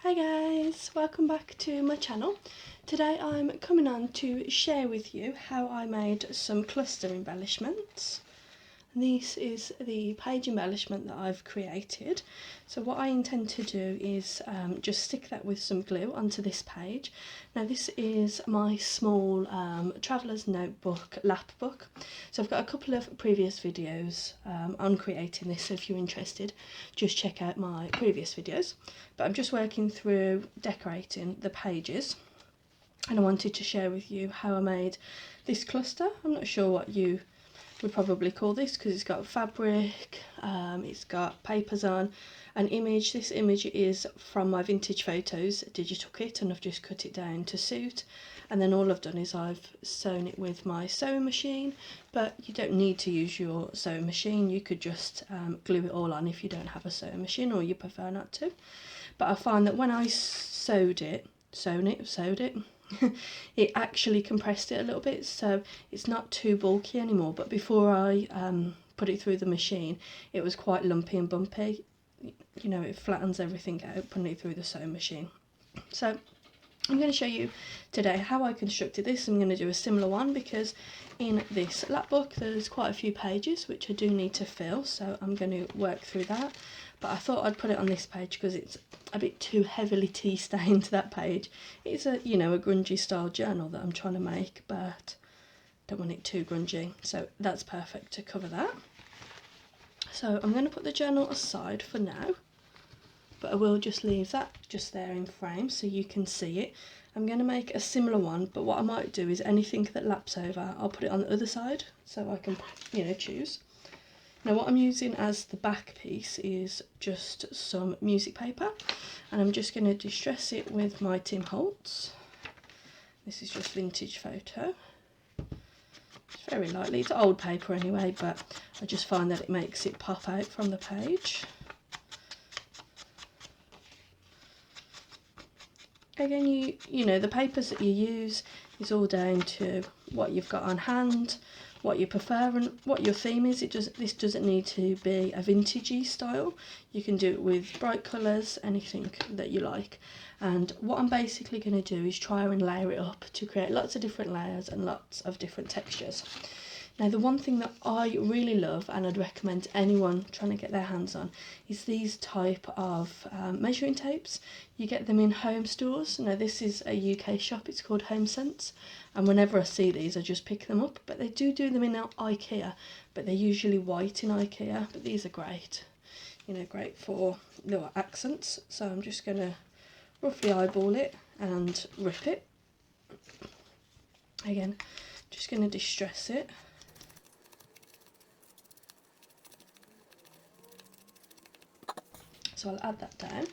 Hi guys, welcome back to my channel. Today I'm coming on to share with you how I made some cluster embellishments. This is the page embellishment that I've created. So what I intend to do is just stick that with some glue onto this page. Now this is my small traveller's notebook lap book. So I've got a couple of previous videos on creating this, so if you're interested just check out my previous videos. But I'm just working through decorating the pages and I wanted to share with you how I made this cluster. I'm not sure what you would probably call this because it's got fabric, it's got papers on, an image. This image is from my vintage photos digital kit and I've just cut it down to suit, and then all I've done is I've sewn it with my sewing machine, but you don't need to use your sewing machine. You could just glue it all on if you don't have a sewing machine or you prefer not to. But I find that when I sewed it, it actually compressed it a little bit, so it's not too bulky anymore. But before I put it through the machine, it was quite lumpy and bumpy. You know, it flattens everything out putting it through the sewing machine. So I'm going to show you today how I constructed this. I'm going to do a similar one because in this lap book there's quite a few pages which I do need to fill, so I'm going to work through that. But I thought I'd put it on this page because it's a bit too heavily tea stained, that page. It's a, you know, a grungy style journal that I'm trying to make, but don't want it too grungy, so that's perfect to cover that. So I'm going to put the journal aside for now, but I will just leave that just there in frame so you can see it. I'm going to make a similar one, but what I might do is anything that laps over, I'll put it on the other side so I can, you know, choose. Now what I'm using as the back piece is just some music paper, and I'm just going to distress it with my Tim Holtz. This is just vintage photo. It's very lightly, it's old paper anyway, but I just find that it makes it pop out from the page. Again, you know, the papers that you use is all down to what you've got on hand, what you prefer and what your theme is. This doesn't need to be a vintagey style. You can do it with bright colours, anything that you like. And what I'm basically going to do is try and layer it up to create lots of different layers and lots of different textures. Now the one thing that I really love and I'd recommend anyone trying to get their hands on is these type of measuring tapes. You get them in home stores. Now this is a UK shop, it's called Home Sense, and whenever I see these I just pick them up. But they do them in IKEA, but they're usually white in IKEA, but these are great, you know, great for little accents. So I'm just going to roughly eyeball it and rip it. Again, just going to distress it. So I'll add that down,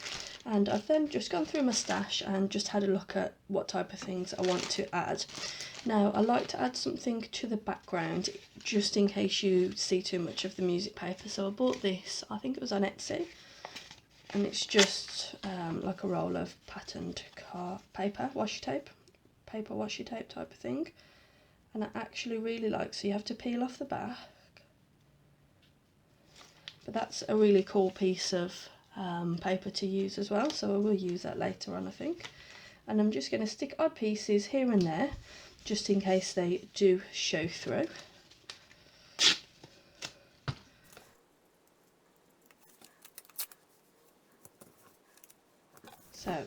and I've then just gone through my stash and just had a look at what type of things I want to add. Now I like to add something to the background just in case you see too much of the music paper. So I bought this, I think it was on Etsy, and it's just like a roll of patterned paper washi tape type of thing, and I actually really like, so you have to peel off the back, but that's a really cool piece of paper to use as well, so I will use that later on, I think. And I'm just going to stick odd pieces here and there just in case they do show through. So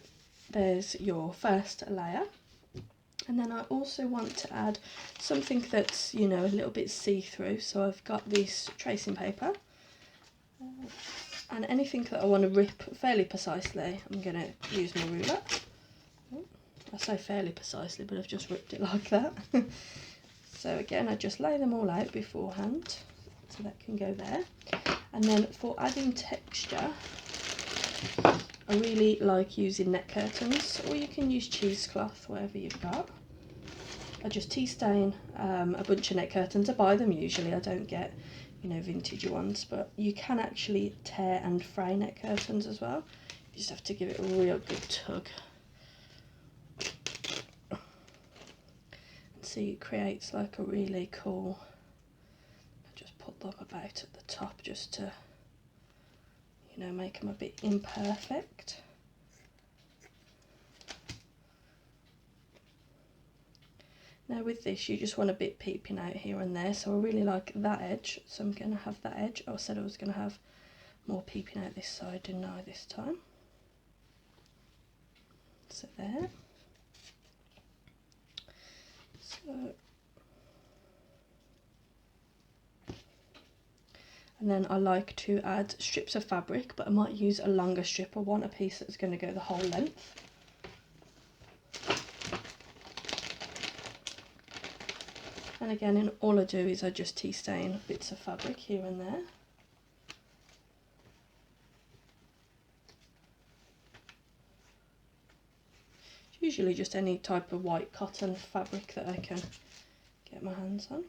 there's your first layer, and then I also want to add something that's, you know, a little bit see-through. So I've got this tracing paper, and anything that I want to rip fairly precisely, I'm going to use my ruler. I say fairly precisely, but I've just ripped it like that. So again, I just lay them all out beforehand, so that can go there. And then for adding texture, I really like using net curtains, or you can use cheesecloth, whatever you've got. I just tea stain a bunch of net curtains. I buy them usually, I don't get, you know, vintage ones, but you can actually tear and fray net curtains as well. You just have to give it a real good tug. See, it creates like a really cool, I just put them about at the top just to, you know, make them a bit imperfect. Now with this, you just want a bit peeping out here and there, so I really like that edge, so I'm going to have that edge. I said I was going to have more peeping out this side, didn't I, this time? So there. So, and then I like to add strips of fabric, but I might use a longer strip. I want a piece that's going to go the whole length. And again, and all I do is I just tea stain bits of fabric here and there. It's usually just any type of white cotton fabric that I can get my hands on.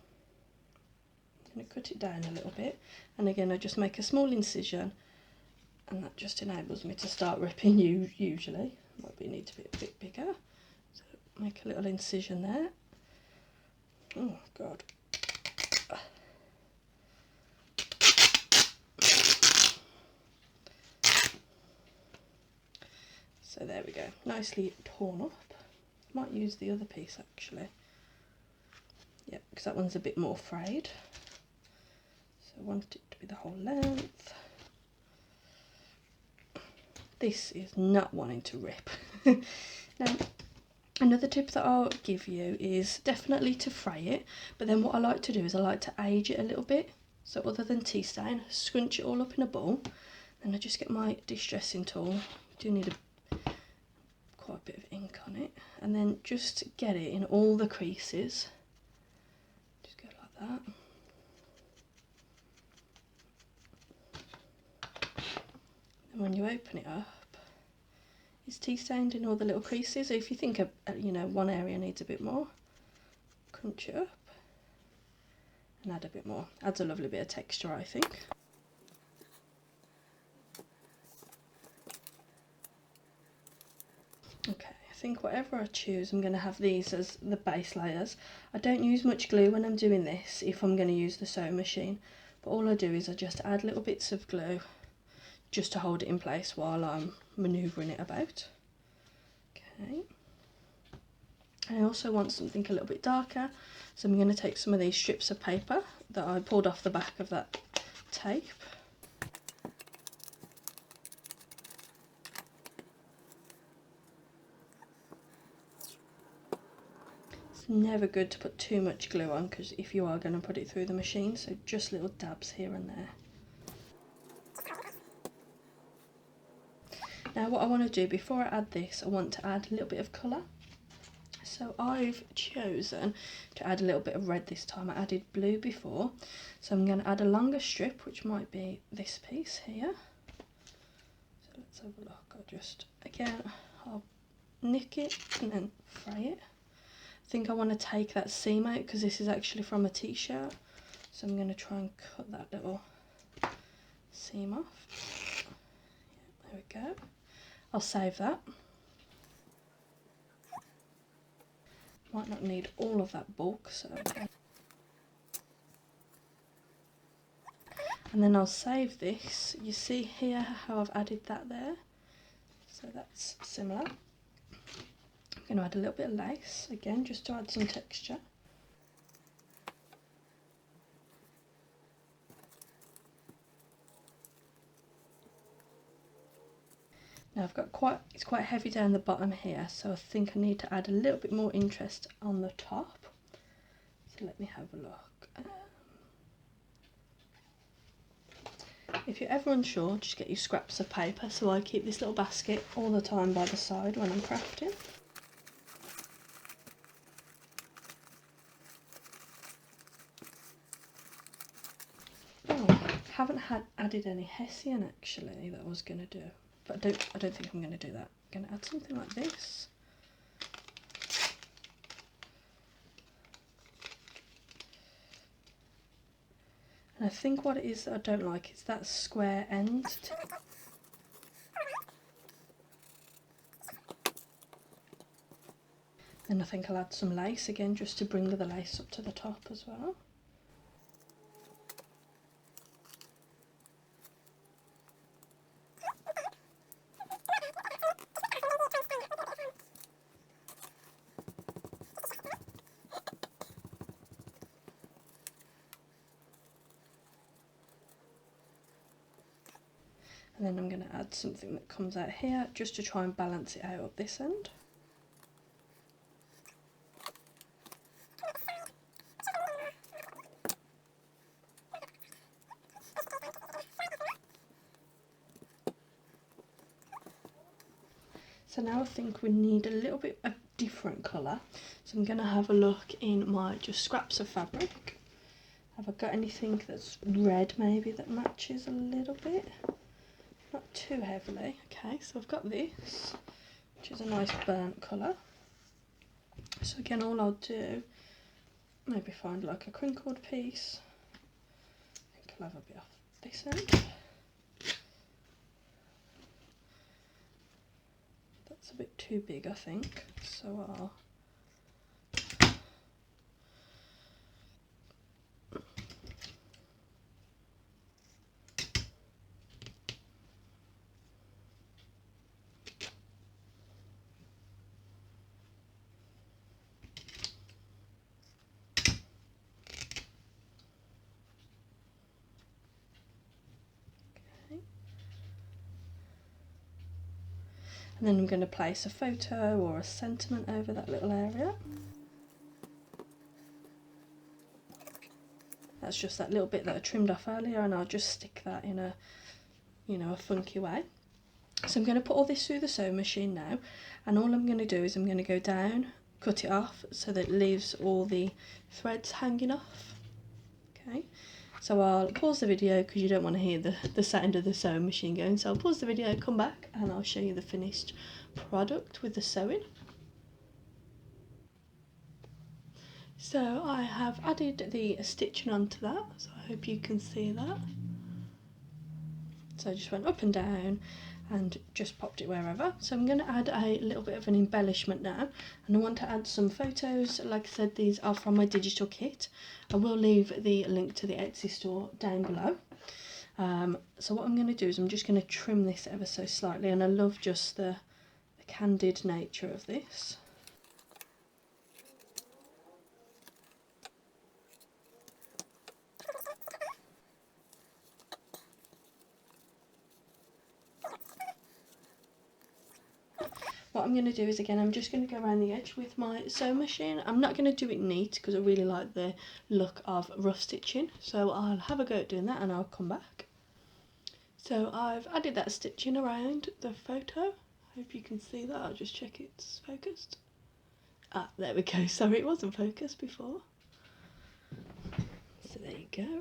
I'm going to cut it down a little bit, and again I just make a small incision, and that just enables me to start ripping. Usually might be need to be a bit bigger, so make a little incision there. Oh god. So there we go, nicely torn up. Might use the other piece actually. Yeah, because that one's a bit more frayed. So I want it to be the whole length. This is not wanting to rip. Now, another tip that I'll give you is definitely to fray it, but then what I like to do is I like to age it a little bit. So other than tea stain, scrunch it all up in a ball, and I just get my distressing tool. Do need quite a bit of ink on it, and then just get it in all the creases. Just go like that. And when you open it up, it's tea stained in all the little creases. So if you think one area needs a bit more, crunch it up and add a bit more. Adds a lovely bit of texture, I think. Okay, I think whatever I choose, I'm going to have these as the base layers. I don't use much glue when I'm doing this if I'm going to use the sewing machine, but all I do is I just add little bits of glue just to hold it in place while I'm manoeuvring it about. Okay. I also want something a little bit darker, so I'm going to take some of these strips of paper that I pulled off the back of that tape. It's never good to put too much glue on, because if you are going to put it through the machine, so just little dabs here and there. Now what I want to do before I add this, I want to add a little bit of colour. So I've chosen to add a little bit of red this time. I added blue before, so I'm going to add a longer strip, which might be this piece here. So let's have a look. I'll nick it and then fray it. I think I want to take that seam out because this is actually from a t-shirt, so I'm going to try and cut that little seam off. Yeah, there we go. I'll save that. Might not need all of that bulk, so and then I'll save this. You see here how I've added that there, so that's similar. I'm going to add a little bit of lace again just to add some texture. Now I've got it's quite heavy down the bottom here, so I think I need to add a little bit more interest on the top. So let me have a look. If you're ever unsure, just get your scraps of paper. So I keep this little basket all the time by the side when I'm crafting. Oh, I haven't added any hessian actually that I was going to do. But I don't think I'm going to do that. I'm going to add something like this. And I think what it is that I don't like is that square end. And I think I'll add some lace again just to bring the lace up to the top as well. And then I'm going to add something that comes out here just to try and balance it out at this end. So now I think we need a little bit of different colour. So I'm going to have a look in my just scraps of fabric. Have I got anything that's red maybe that matches a little bit? Not too heavily. Okay, so I've got this, which is a nice burnt colour. So again, all I'll do, maybe find like a crinkled piece. I think I'll have a bit off this end. That's a bit too big, I think, so I'll and then I'm going to place a photo or a sentiment over that little area. That's just that little bit that I trimmed off earlier, and I'll just stick that in a, you know, a funky way. So I'm going to put all this through the sewing machine now, and all I'm going to do is I'm going to go down, cut it off so that it leaves all the threads hanging off. Okay, so I'll pause the video because you don't want to hear the sound of the sewing machine going, so I'll pause the video, come back, and I'll show you the finished product with the sewing. So I have added the stitching onto that, so I hope you can see that. So I just went up and down and just popped it wherever. So I'm going to add a little bit of an embellishment now, and I want to add some photos. Like I said, these are from my digital kit. I will leave the link to the Etsy store down below. So what I'm going to do is I'm just going to trim this ever so slightly, and I love just the candid nature of this. What I'm going to do is, again, I'm just going to go around the edge with my sewing machine. I'm not going to do it neat because I really like the look of rough stitching. So I'll have a go at doing that and I'll come back. So I've added that stitching around the photo. Hope you can see that. I'll just check it's focused. Ah, there we go. Sorry, it wasn't focused before. So there you go.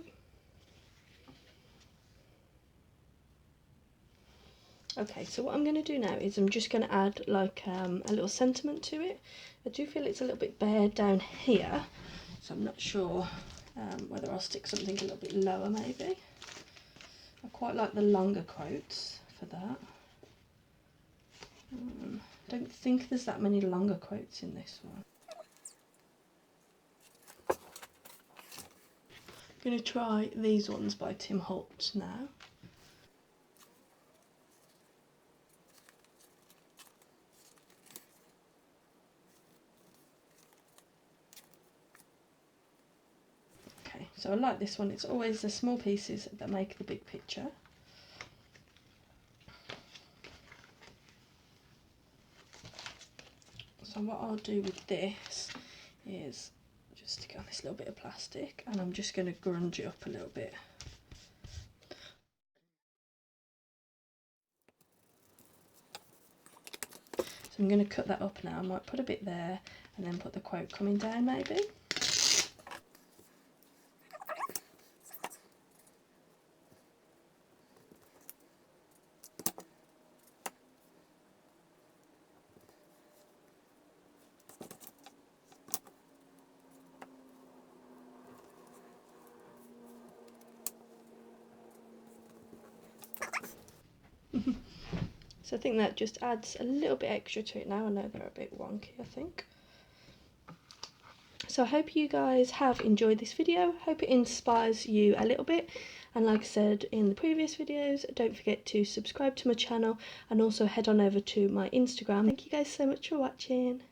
Okay, so what I'm going to do now is I'm just going to add like a little sentiment to it. I do feel it's a little bit bare down here, so I'm not sure whether I'll stick something a little bit lower maybe. I quite like the longer quotes for that. I don't think there's that many longer quotes in this one. I'm going to try these ones by Tim Holtz now. So I like this one. It's always the small pieces that make the big picture. So what I'll do with this is just stick on this little bit of plastic, and I'm just going to grunge it up a little bit. So I'm going to cut that up now. I might put a bit there and then put the quote coming down maybe. So I think that just adds a little bit extra to it now. I know they're a bit wonky, I think. So I hope you guys have enjoyed this video. Hope it inspires you a little bit. And like I said in the previous videos, don't forget to subscribe to my channel and also head on over to my Instagram. Thank you guys so much for watching.